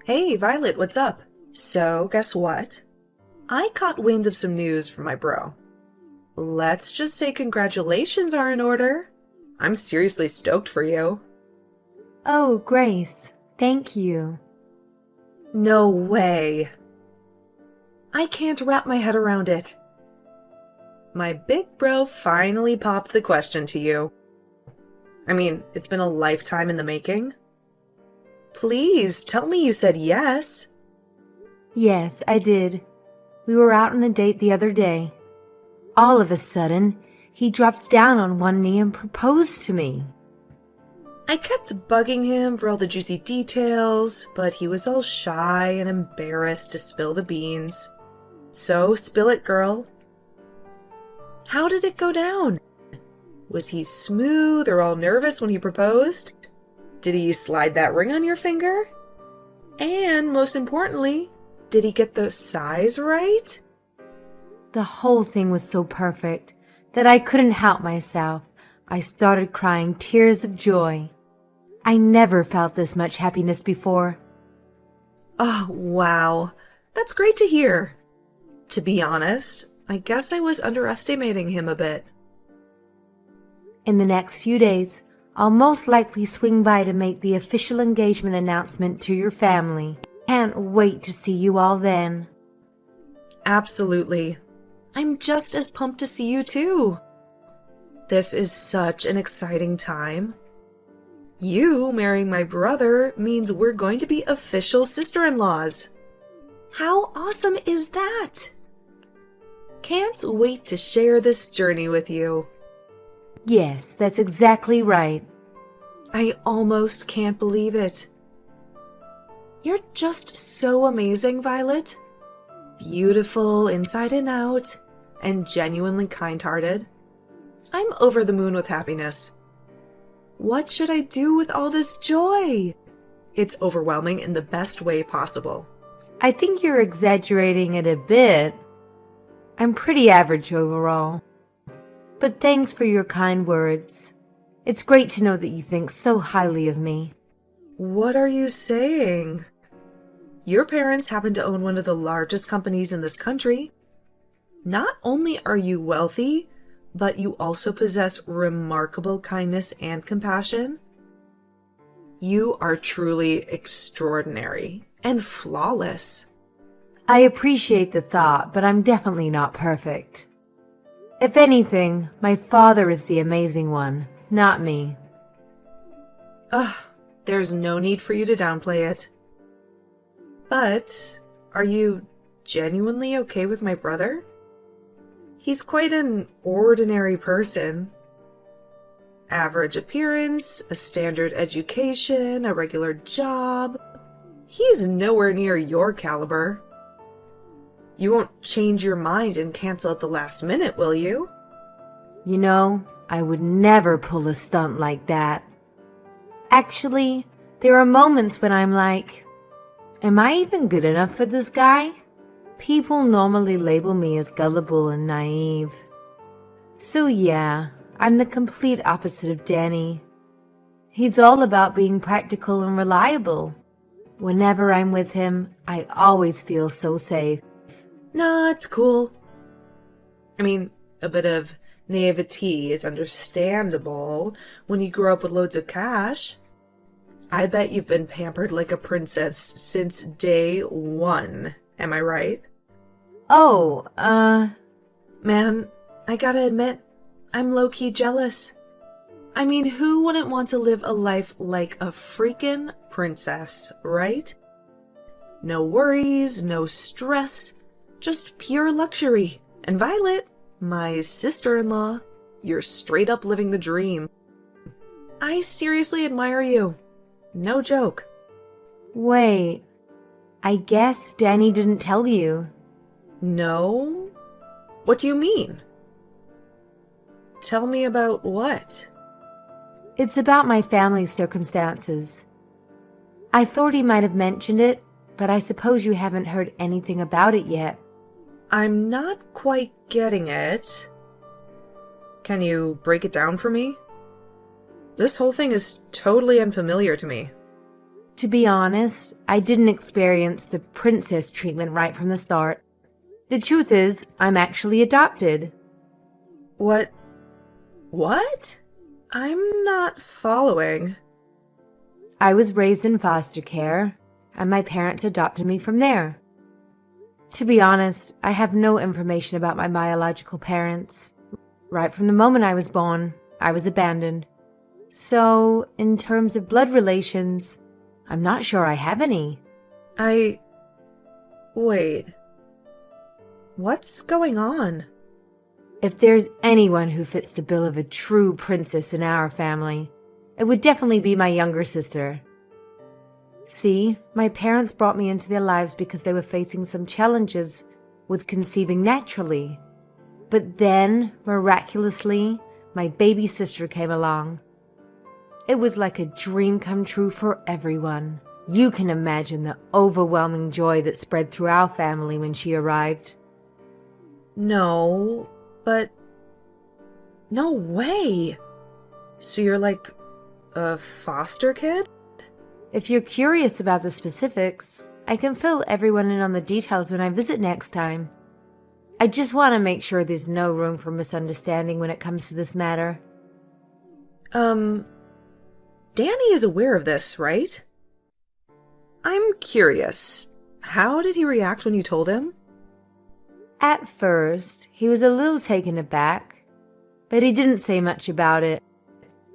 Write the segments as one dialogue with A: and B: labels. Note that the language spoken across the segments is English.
A: Hey, Violet, what's up? So, guess what? I caught wind of some news from my bro. Let's just say congratulations are in order. I'm seriously stoked for you.
B: Oh, Grace, thank you.
A: No way. I can't wrap my head around it. My big bro finally popped the question to you. I mean, it's been a lifetime in the making. Please tell me you said yes.
B: Yes, I did. We were out on a date the other day. All of a sudden, he drops down on one knee and proposed to me.
A: I kept bugging him for all the juicy details, but he was all shy and embarrassed to spill the beans. So, spill it, girl. How did it go down? Was he smooth or all nervous when he proposed? Did he slide that ring on your finger? And most importantly, did he get the size right?
B: The whole thing was so perfect that I couldn't help myself. I started crying tears of joy. I never felt this much happiness before.
A: Oh, wow. That's great to hear. To be honest, I guess I was underestimating him a bit.
B: In the next few days, I'll most likely swing by to make the official engagement announcement to your family. Can't wait to see you all then.
A: Absolutely. I'm just as pumped to see you too. This is such an exciting time. You marrying my brother means we're going to be official sister-in-laws. How awesome is that? Can't wait to share this journey with you.
B: Yes, that's exactly right.
A: I almost can't believe it. You're just so amazing, Violet. Beautiful inside and out, and genuinely kind-hearted. I'm over the moon with happiness. What should I do with all this joy? It's overwhelming in the best way possible.
B: I think you're exaggerating it a bit. I'm pretty average overall. But thanks for your kind words. It's great to know that you think so highly of me.
A: What are you saying? Your parents happen to own one of the largest companies in this country. Not only are you wealthy, but you also possess remarkable kindness and compassion. You are truly extraordinary and flawless.
B: I appreciate the thought, but I'm definitely not perfect. If anything, my father is the amazing one, not me.
A: Ugh, there's no need for you to downplay it. But, are you genuinely okay with my brother? He's quite an ordinary person. Average appearance, a standard education, a regular job. He's nowhere near your caliber. You won't change your mind and cancel at the last minute, will you?
B: You know, I would never pull a stunt like that. Actually, there are moments when I'm like, am I even good enough for this guy? People normally label me as gullible and naive. So yeah, I'm the complete opposite of Danny. He's all about being practical and reliable. Whenever I'm with him, I always feel so safe.
A: Nah, it's cool. I mean, a bit of naivety is understandable when you grow up with loads of cash. I bet you've been pampered like a princess since day one. Am I right?
B: Oh,
A: Man, I gotta admit, I'm low-key jealous. I mean, who wouldn't want to live a life like a freaking princess, right? No worries, no stress, just pure luxury. And Violet, my sister-in-law, you're straight up living the dream. I seriously admire you. No joke.
B: wait. I guess Danny didn't tell you.
A: No? What do you mean? Tell me about what?
B: It's about my family's circumstances. I thought he might have mentioned it, but I suppose you haven't heard anything about it yet.
A: I'm not quite getting it. Can you break it down for me? This whole thing is totally unfamiliar to me.
B: To be honest, I didn't experience the princess treatment right from the start. The truth is, I'm actually adopted.
A: What? What? I'm not following.
B: I was raised in foster care, and my parents adopted me from there. To be honest, I have no information about my biological parents. Right from the moment I was born, I was abandoned. So, in terms of blood relations, I'm not sure I have any.
A: Wait. What's going on?
B: If there's anyone who fits the bill of a true princess in our family, it would definitely be my younger sister. See, my parents brought me into their lives because they were facing some challenges with conceiving naturally. But then, miraculously, my baby sister came along. It was like a dream come true for everyone. You can imagine the overwhelming joy that spread through our family when she arrived.
A: No, but... No way! So you're like a foster kid?
B: If you're curious about the specifics, I can fill everyone in on the details when I visit next time. I just want to make sure there's no room for misunderstanding when it comes to this matter.
A: Danny is aware of this, right? I'm curious. How did he react when you told him?
B: At first, he was a little taken aback, but he didn't say much about it.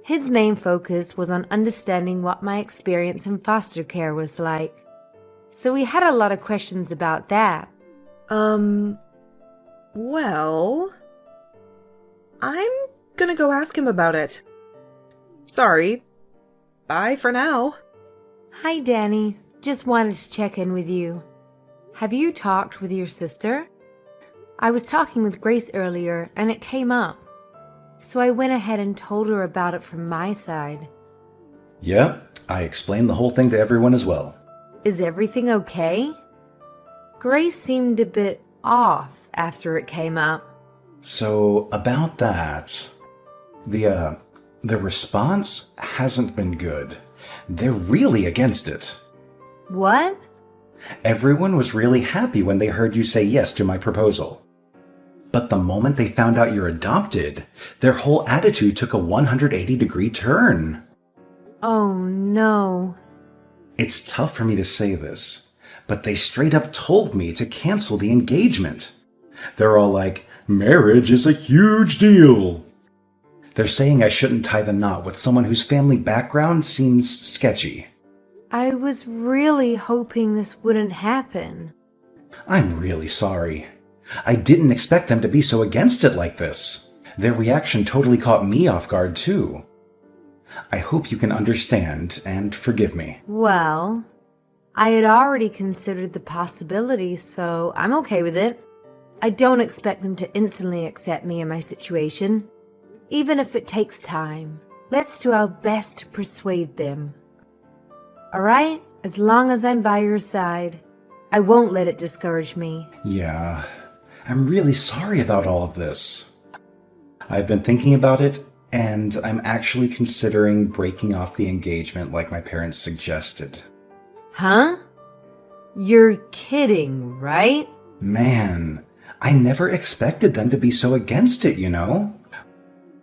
B: His main focus was on understanding what my experience in foster care was like. So we had a lot of questions about that.
A: Well... I'm gonna go ask him about it. Sorry. Bye for now.
B: Hi, Danny. Just wanted to check in with you. Have you talked with your sister? I was talking with Grace earlier, and it came up. So I went ahead and told her about it from my side.
C: Yeah, I explained the whole thing to everyone as well.
B: Is everything okay? Grace seemed a bit off after it came up.
C: So, about that, the response hasn't been good. They're really against it.
B: What?
C: Everyone was really happy when they heard you say yes to my proposal. But the moment they found out you're adopted, their whole attitude took a 180-degree turn.
B: Oh, no.
C: It's tough for me to say this, but they straight up told me to cancel the engagement. They're all like, marriage is a huge deal. They're saying I shouldn't tie the knot with someone whose family background seems sketchy.
B: I was really hoping this wouldn't happen.
C: I'm really sorry. I didn't expect them to be so against it like this. Their reaction totally caught me off guard, too. I hope you can understand and forgive me.
B: Well, I had already considered the possibility, so I'm okay with it. I don't expect them to instantly accept me in my situation, even if it takes time. Let's do our best to persuade them. All right? As long as I'm by your side, I won't let it discourage me.
C: Yeah, I'm really sorry about all of this. I've been thinking about it, and I'm actually considering breaking off the engagement like my parents suggested.
B: Huh? You're kidding, right?
C: Man, I never expected them to be so against it, you know?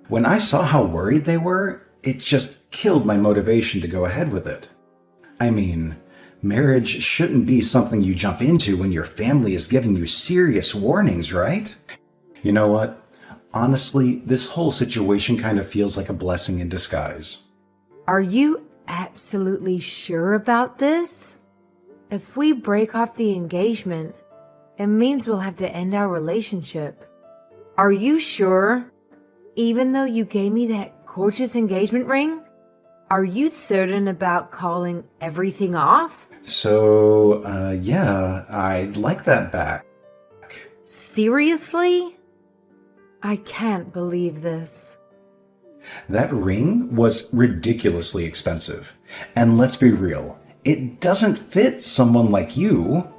C: When I saw how worried they were, it just killed my motivation to go ahead with it. I mean, marriage shouldn't be something you jump into when your family is giving you serious warnings, right? You know what? Honestly, this whole situation kind of feels like a blessing in disguise.
B: Are you absolutely sure about this? If we break off the engagement, it means we'll have to end our relationship. Are you sure? Even though you gave me that gorgeous engagement ring? Are you certain about calling everything off?
C: So, yeah, I'd like that back.
B: Seriously? I can't believe this.
C: That ring was ridiculously expensive. And let's be real, it doesn't fit someone like you.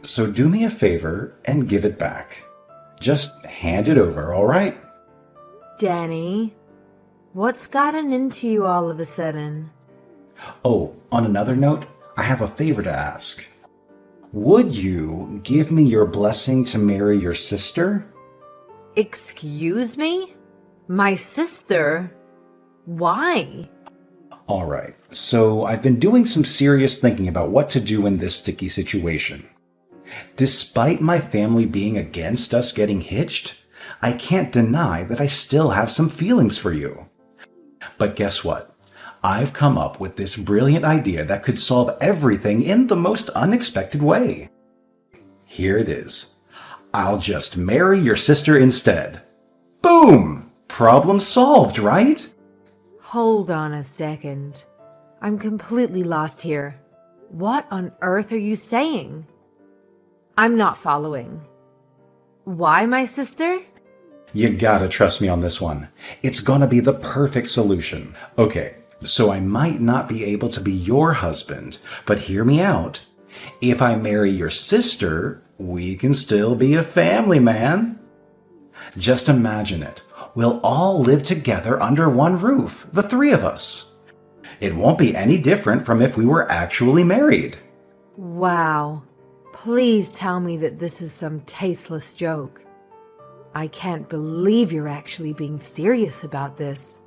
C: So do me a favor and give it back. Just hand it over, all right?
B: Danny, what's gotten into you all of a sudden?
C: Oh, on another note, I have a favor to ask. Would you give me your blessing to marry your sister?
B: Excuse me? My sister? Why?
C: All right, so I've been doing some serious thinking about what to do in this sticky situation. Despite my family being against us getting hitched, I can't deny that I still have some feelings for you. But guess what? I've come up with this brilliant idea that could solve everything in the most unexpected way. Here it is. I'll just marry your sister instead. Boom! Problem solved, right?
B: Hold on a second. I'm completely lost here. What on earth are you saying? I'm not following. Why my sister?
C: You gotta trust me on this one. It's gonna be the perfect solution. Okay, so I might not be able to be your husband, but hear me out. If I marry your sister, we can still be a family, man. Just imagine it. We'll all live together under one roof, the three of us. It won't be any different from if we were actually married.
B: Wow. Please tell me that this is some tasteless joke. I can't believe you're actually being serious about this.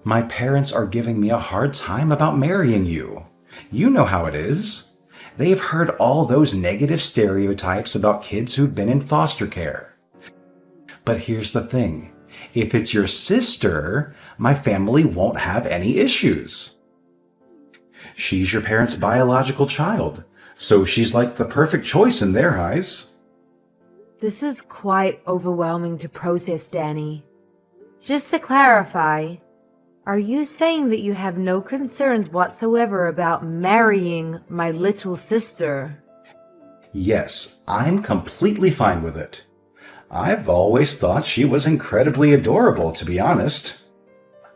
C: My parents are giving me a hard time about marrying you. You know how it is. They've heard all those negative stereotypes about kids who've been in foster care. But here's the thing. If it's your sister, my family won't have any issues. She's your parents' biological child, so she's like the perfect choice in their eyes.
B: This is quite overwhelming to process, Danny. Just to clarify, are you saying that you have no concerns whatsoever about marrying my little sister?
C: Yes, I'm completely fine with it. I've always thought she was incredibly adorable, to be honest.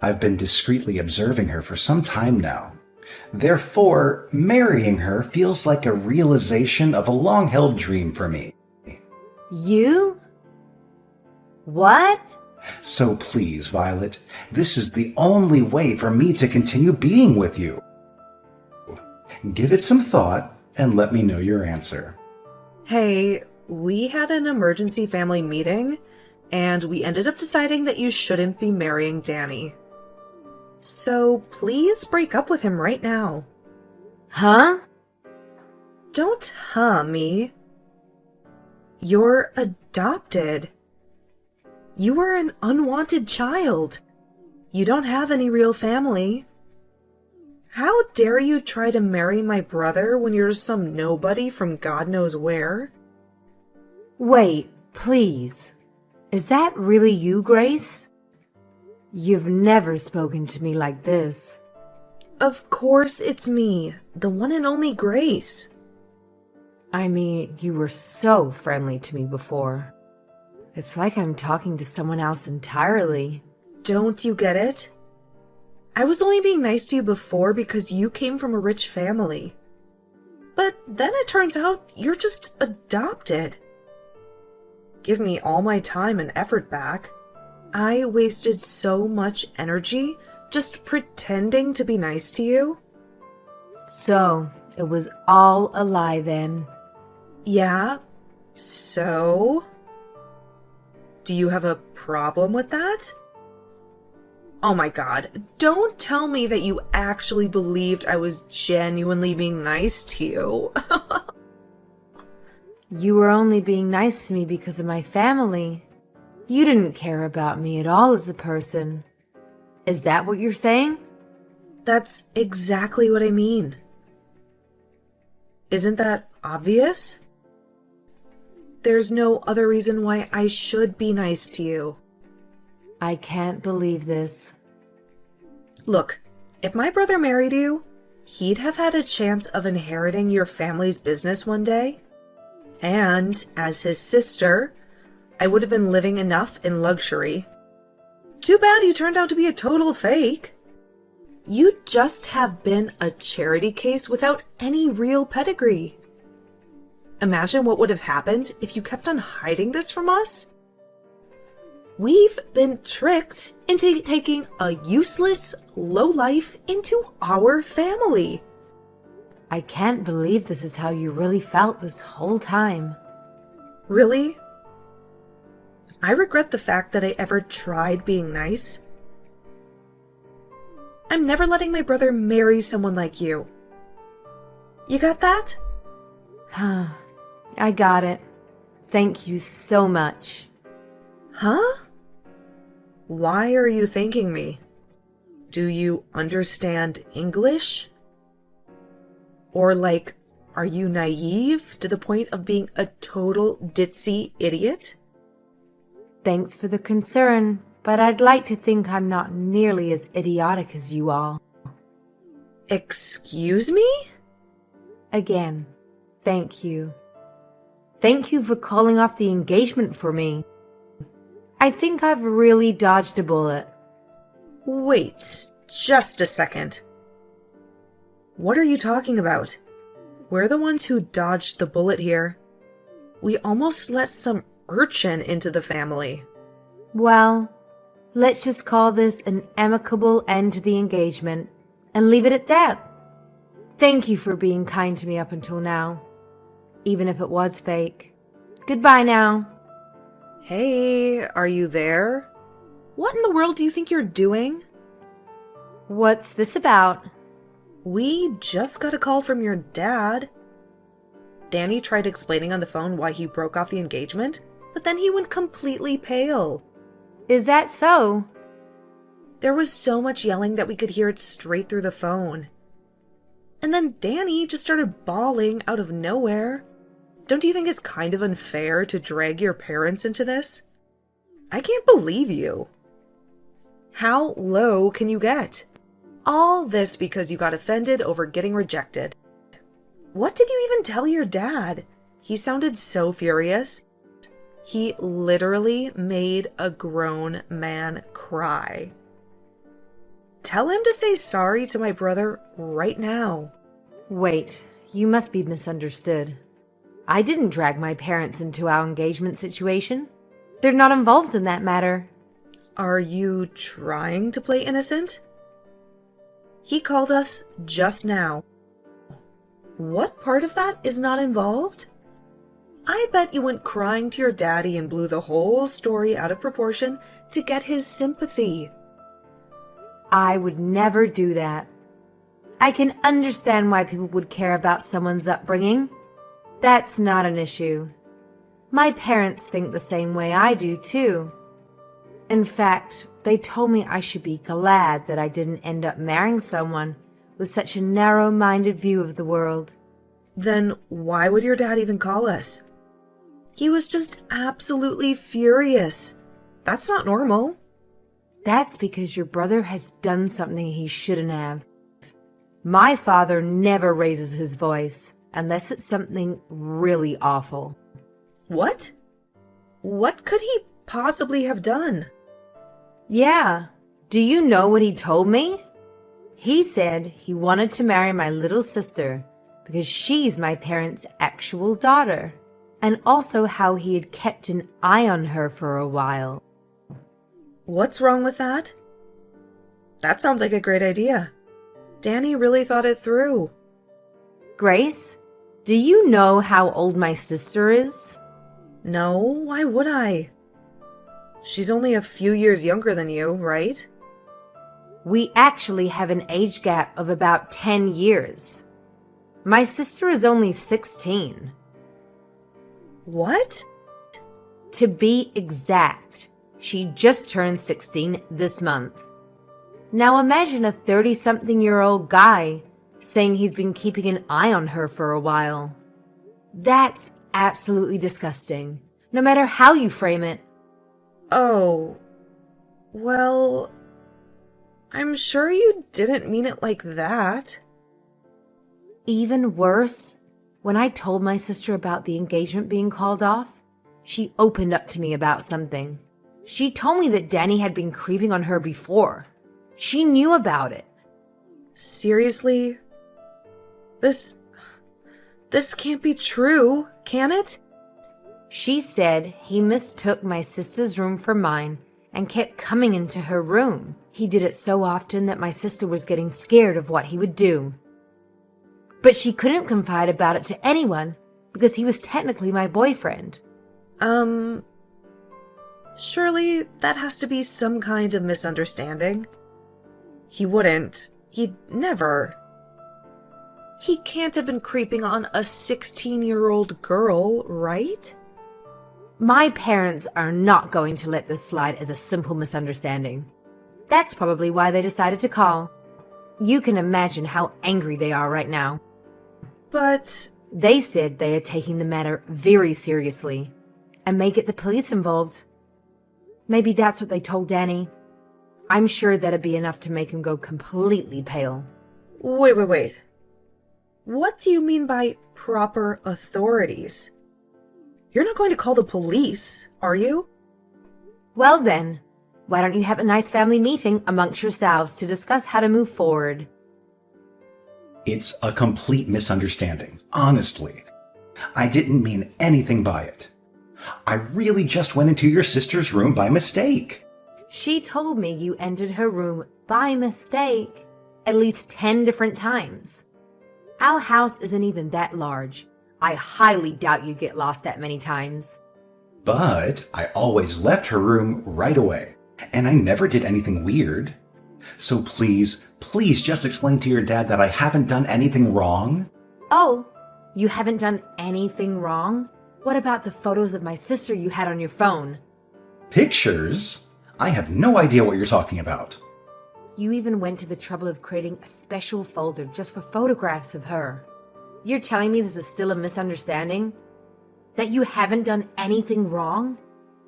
C: I've been discreetly observing her for some time now. Therefore, marrying her feels like a realization of a long-held dream for me.
B: You? What?
C: So please, Violet, this is the only way for me to continue being with you. Give it some thought and let me know your answer.
A: Hey, we had an emergency family meeting, and we ended up deciding that you shouldn't be marrying Danny. So please break up with him right now.
B: Huh?
A: Don't me. You're adopted. You are an unwanted child. You don't have any real family. How dare you try to marry my brother when you're some nobody from God knows where?
B: Wait, please. Is that really you, Grace? You've never spoken to me like this.
A: Of course it's me, the one and only Grace.
B: I mean, you were so friendly to me before. It's like I'm talking to someone else entirely.
A: Don't you get it? I was only being nice to you before because you came from a rich family. But then it turns out you're just adopted. Give me all my time and effort back. I wasted so much energy just pretending to be nice to you.
B: So, it was all a lie then.
A: Yeah, so? Do you have a problem with that? Oh my god, don't tell me that you actually believed I was genuinely being nice to you.
B: You were only being nice to me because of my family. You didn't care about me at all as a person. Is that what you're saying?
A: That's exactly what I mean. Isn't that obvious? There's no other reason why I should be nice to you.
B: I can't believe this.
A: Look, if my brother married you, he'd have had a chance of inheriting your family's business one day. And, as his sister, I would have been living enough in luxury. Too bad you turned out to be a total fake. You'd just have been a charity case without any real pedigree. Imagine what would have happened if you kept on hiding this from us. We've been tricked into taking a useless lowlife into our family.
B: I can't believe this is how you really felt this whole time.
A: Really? I regret the fact that I ever tried being nice. I'm never letting my brother marry someone like you. You got that?
B: I got it. Thank you so much.
A: Huh? Why are you thanking me? Do you understand English? Or like, are you naive to the point of being a total ditzy idiot?
B: Thanks for the concern, but I'd like to think I'm not nearly as idiotic as you all.
A: Excuse me?
B: Again, thank you. Thank you for calling off the engagement for me. I think I've really dodged a bullet.
A: Wait, just a second. What are you talking about? We're the ones who dodged the bullet here. We almost let some urchin into the family.
B: Well, let's just call this an amicable end to the engagement and leave it at that. Thank you for being kind to me up until now, even if it was fake. Goodbye now.
A: Hey, are you there? What in the world do you think you're doing?
B: What's this about?
A: We just got a call from your dad. Danny tried explaining on the phone why he broke off the engagement, but then he went completely pale.
B: Is that so?
A: There was so much yelling that we could hear it straight through the phone. And then Danny just started bawling out of nowhere. Don't you think it's kind of unfair to drag your parents into this? I can't believe you. How low can you get? All this because you got offended over getting rejected. What did you even tell your dad? He sounded so furious. He literally made a grown man cry. Tell him to say sorry to my brother right now.
B: Wait, you must be misunderstood. I didn't drag my parents into our engagement situation. They're not involved in that matter.
A: Are you trying to play innocent? He called us just now. What part of that is not involved? I bet you went crying to your daddy and blew the whole story out of proportion to get his sympathy.
B: I would never do that. I can understand why people would care about someone's upbringing. That's not an issue. My parents think the same way I do, too. In fact, they told me I should be glad that I didn't end up marrying someone with such a narrow-minded view of the world.
A: Then why would your dad even call us? He was just absolutely furious. That's not normal.
B: That's because your brother has done something he shouldn't have. My father never raises his voice unless it's something really awful.
A: What? What could he possibly have done?
B: Yeah. Do you know what he told me? He said he wanted to marry my little sister because she's my parents' actual daughter, and also how he had kept an eye on her for a while.
A: What's wrong with that? That sounds like a great idea. Danny really thought it through.
B: Grace, do you know how old my sister is?
A: No, why would I? She's only a few years younger than you, right?
B: We actually have an age gap of about 10 years. My sister is only 16.
A: What?
B: To be exact, she just turned 16 this month. Now imagine a 30-something-year-old guy saying he's been keeping an eye on her for a while. That's absolutely disgusting, no matter how you frame it.
A: Oh, well, I'm sure you didn't mean it like that.
B: Even worse, when I told my sister about the engagement being called off, she opened up to me about something. She told me that Danny had been creeping on her before. She knew about it.
A: Seriously? This can't be true, can it?
B: She said he mistook my sister's room for mine and kept coming into her room. He did it so often that my sister was getting scared of what he would do. But she couldn't confide about it to anyone because he was technically my boyfriend.
A: Surely that has to be some kind of misunderstanding. He'd never. He can't have been creeping on a 16-year-old girl, right?
B: My parents are not going to let this slide as a simple misunderstanding. That's probably why they decided to call. You can imagine how angry they are right now.
A: But
B: They said they are taking the matter very seriously and may get the police involved. Maybe that's what they told Danny. I'm sure that'd be enough to make him go completely pale.
A: wait. What do you mean by proper authorities? You're not going to call the police, are you?
B: Well then, why don't you have a nice family meeting amongst yourselves to discuss how to move forward?
C: It's a complete misunderstanding, honestly. I didn't mean anything by it. I really just went into your sister's room by mistake.
B: She told me you entered her room by mistake at least 10 different times. Our house isn't even that large. I highly doubt you get lost that many times.
C: But I always left her room right away, and I never did anything weird. So please just explain to your dad that I haven't done anything wrong.
B: Oh, you haven't done anything wrong? What about the photos of my sister you had on your phone?
C: Pictures? I have no idea what you're talking about.
B: You even went to the trouble of creating a special folder just for photographs of her. You're telling me this is still a misunderstanding? That you haven't done anything wrong?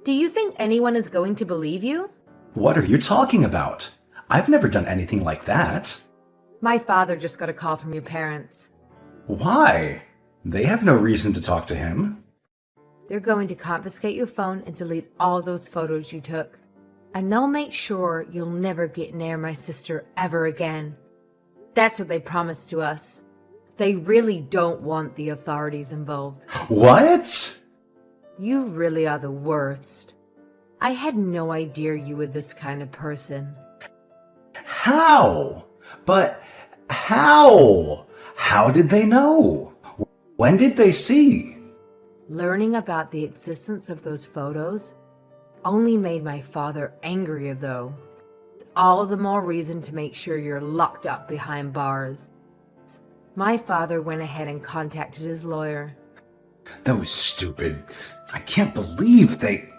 B: Do you think anyone is going to believe you?
C: What are you talking about? I've never done anything like that.
B: My father just got a call from your parents.
C: Why? They have no reason to talk to him.
B: They're going to confiscate your phone and delete all those photos you took. And they'll make sure you'll never get near my sister ever again. That's what they promised to us. They really don't want the authorities involved.
C: What?
B: You really are the worst. I had no idea you were this kind of person.
C: How? But how? How did they know? When did they see?
B: Learning about the existence of those photos only made my father angrier, though. All the more reason to make sure you're locked up behind bars. My father went ahead and contacted his lawyer.
C: That was stupid. I can't believe they...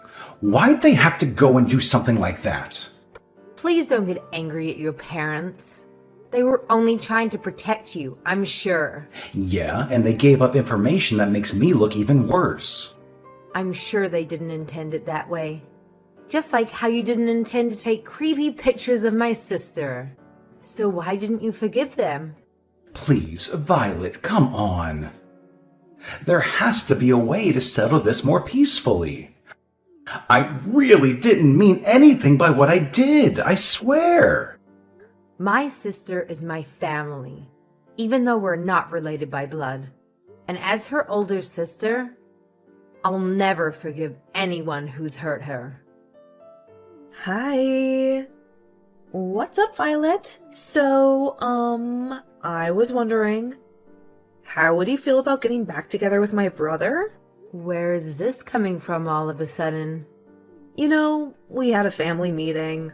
C: Why'd they have to go and do something like that?
B: Please don't get angry at your parents. They were only trying to protect you, I'm sure.
C: Yeah, and they gave up information that makes me look even worse.
B: I'm sure they didn't intend it that way. Just like how you didn't intend to take creepy pictures of my sister. So why didn't you forgive them?
C: Please, Violet, come on. There has to be a way to settle this more peacefully. I really didn't mean anything by what I did, I swear.
B: My sister is my family, even though we're not related by blood. And as her older sister, I'll never forgive anyone who's hurt her.
A: Hi. What's up, Violet? So, I was wondering, how would you feel about getting back together with my brother?
B: Where is this coming from all of a sudden?
A: You know, we had a family meeting.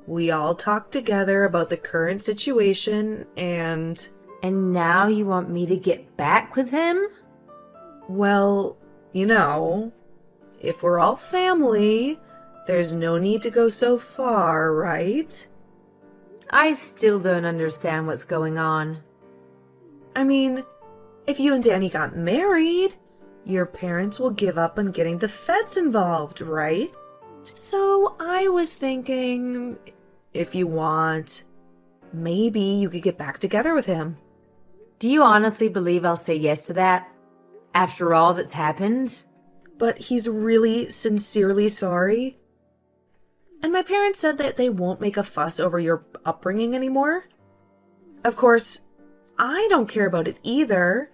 A: We all talked together about the current situation and...
B: And now you want me to get back with him?
A: Well, you know, if we're all family, there's no need to go so far, right?
B: I still don't understand what's going on.
A: I mean, if you and Danny got married, your parents will give up on getting the feds involved, right? So I was thinking, if you want, maybe you could get back together with him.
B: Do you honestly believe I'll say yes to that? After all that's happened?
A: But he's really sincerely sorry. And my parents said that they won't make a fuss over your upbringing anymore. Of course, I don't care about it either.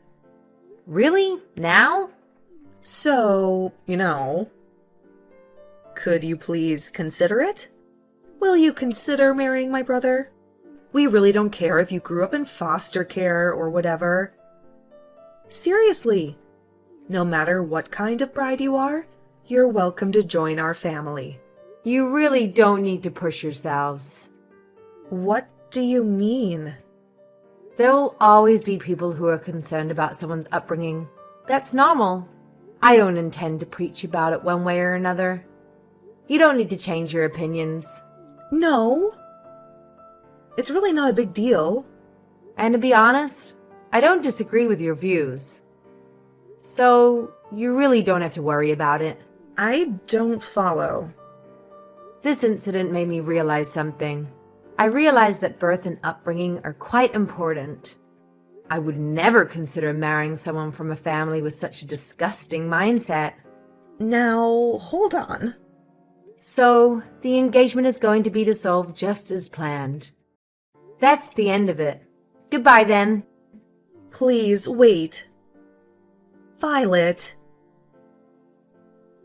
B: Really? Now?
A: So, you know, could you please consider it? Will you consider marrying my brother? We really don't care if you grew up in foster care or whatever. Seriously, no matter what kind of bride you are, you're welcome to join our family.
B: You really don't need to push yourselves.
A: What do you mean?
B: There will always be people who are concerned about someone's upbringing. That's normal. I don't intend to preach about it one way or another. You don't need to change your opinions.
A: No. It's really not a big deal.
B: And to be honest, I don't disagree with your views. So, you really don't have to worry about it.
A: I don't follow.
B: This incident made me realize something. I realized that birth and upbringing are quite important. I would never consider marrying someone from a family with such a disgusting mindset.
A: Now, hold on.
B: So, the engagement is going to be dissolved just as planned. That's the end of it. Goodbye then.
A: Please, wait. Violet.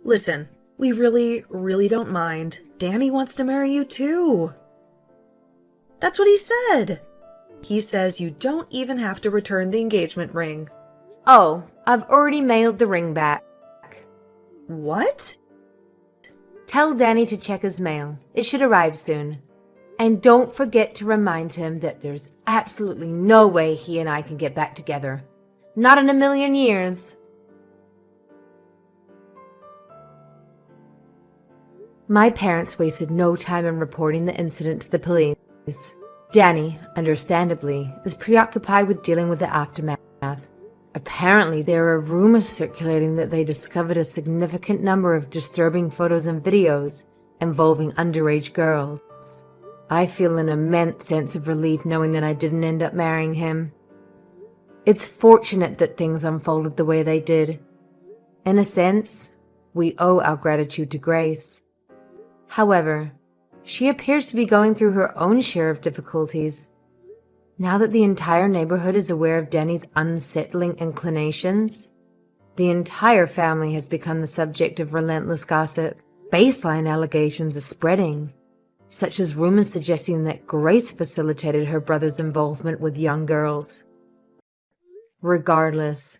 A: Listen, we really don't mind. Danny wants to marry you too. That's what he said. He says you don't even have to return the engagement ring.
B: Oh, I've already mailed the ring back.
A: What?
B: Tell Danny to check his mail. It should arrive soon. And don't forget to remind him that there's absolutely no way he and I can get back together. Not in a million years. My parents wasted no time in reporting the incident to the police. Danny, understandably, is preoccupied with dealing with the aftermath. Apparently, there are rumors circulating that they discovered a significant number of disturbing photos and videos involving underage girls. I feel an immense sense of relief knowing that I didn't end up marrying him. It's fortunate that things unfolded the way they did. In a sense, we owe our gratitude to Grace. However, she appears to be going through her own share of difficulties. Now that the entire neighborhood is aware of Danny's unsettling inclinations, the entire family has become the subject of relentless gossip. Baseline allegations are spreading, such as rumors suggesting that Grace facilitated her brother's involvement with young girls. Regardless,